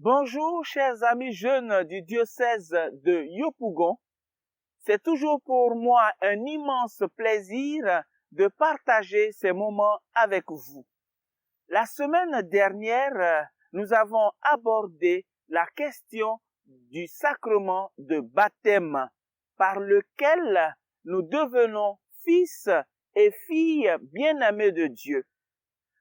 Bonjour, chers amis jeunes du diocèse de Yopougon. C'est toujours pour moi un immense plaisir de partager ces moments avec vous. La semaine dernière, nous avons abordé la question du sacrement de baptême par lequel nous devenons fils et filles bien-aimés de Dieu.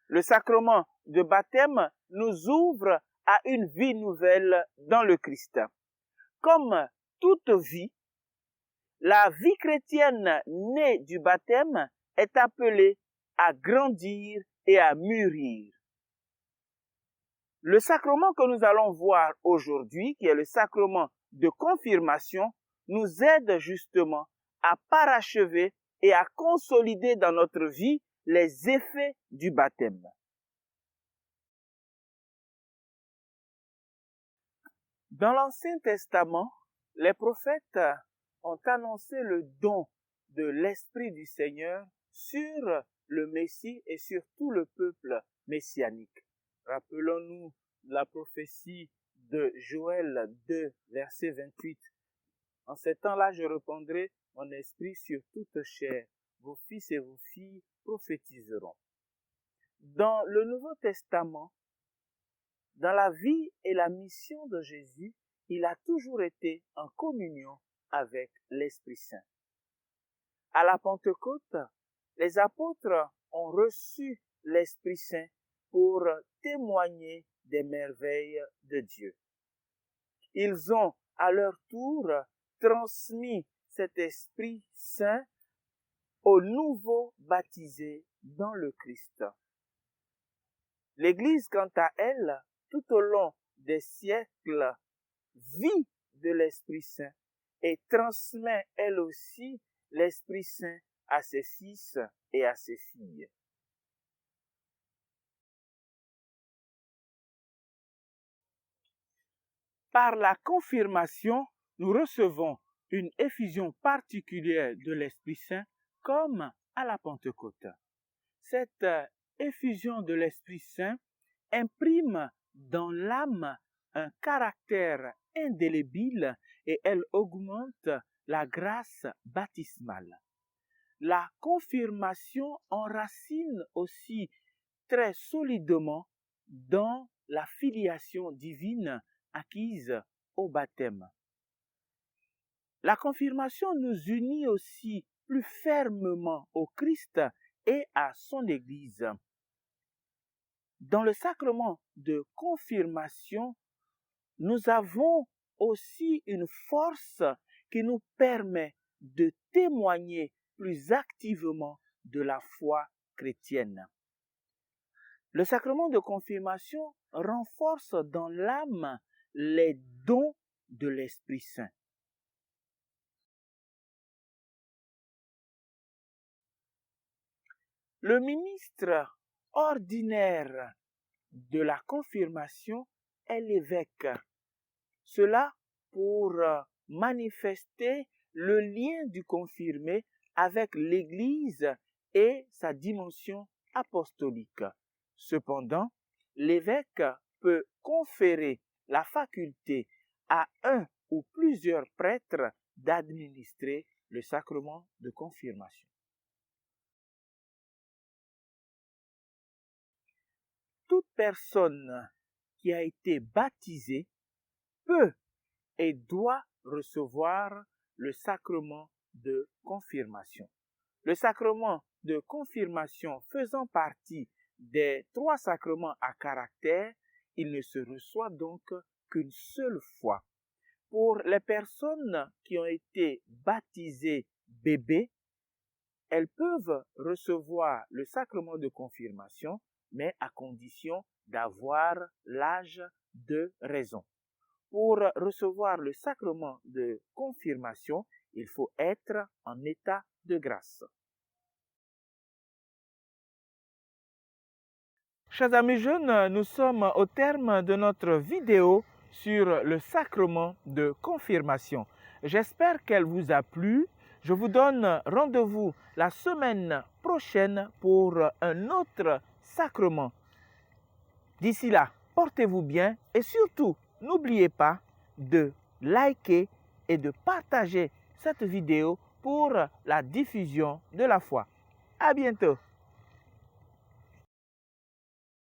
Le sacrement de baptême nous ouvre à une vie nouvelle dans le Christ. Comme toute vie, la vie chrétienne née du baptême est appelée à grandir et à mûrir. Le sacrement que nous allons voir aujourd'hui, qui est le sacrement de confirmation, nous aide justement à parachever et à consolider dans notre vie les effets du baptême. Dans l'Ancien Testament, les prophètes ont annoncé le don de l'Esprit du Seigneur sur le Messie et sur tout le peuple messianique. Rappelons-nous la prophétie de Joël 2, verset 28. En ces temps-là, je répandrai mon esprit sur toute chair. Vos fils et vos filles prophétiseront. Dans le Nouveau Testament, dans la vie et la mission de Jésus, il a toujours été en communion avec l'Esprit Saint. À la Pentecôte, les apôtres ont reçu l'Esprit Saint pour témoigner des merveilles de Dieu. Ils ont, à leur tour, transmis cet Esprit Saint aux nouveaux baptisés dans le Christ. L'Église, quant à elle, tout au long des siècles, vit de l'Esprit Saint et transmet elle aussi l'Esprit Saint à ses fils et à ses filles. Par la confirmation, nous recevons une effusion particulière de l'Esprit Saint comme à la Pentecôte. Cette effusion de l'Esprit Saint imprime dans l'âme un caractère indélébile et elle augmente la grâce baptismale. La confirmation enracine aussi très solidement dans la filiation divine acquise au baptême. La confirmation nous unit aussi plus fermement au Christ et à son Église. Dans le sacrement de confirmation, nous avons aussi une force qui nous permet de témoigner plus activement de la foi chrétienne. Le sacrement de confirmation renforce dans l'âme les dons de l'Esprit Saint. Le ministre ordinaire de la confirmation est l'évêque. Cela pour manifester le lien du confirmé avec l'Église et sa dimension apostolique. Cependant, l'évêque peut conférer la faculté à un ou plusieurs prêtres d'administrer le sacrement de confirmation. Toute personne qui a été baptisée peut et doit recevoir le sacrement de confirmation. Le sacrement de confirmation faisant partie des 3 sacrements à caractère, il ne se reçoit donc qu'une seule fois. Pour les personnes qui ont été baptisées bébés, elles peuvent recevoir le sacrement de confirmation, mais à condition d'avoir l'âge de raison. Pour recevoir le sacrement de confirmation, il faut être en état de grâce. Chers amis jeunes, nous sommes au terme de notre vidéo sur le sacrement de confirmation. J'espère qu'elle vous a plu. Je vous donne rendez-vous la semaine prochaine pour un autre sacrement. D'ici là, portez-vous bien et surtout, n'oubliez pas de liker et de partager cette vidéo pour la diffusion de la foi. À bientôt.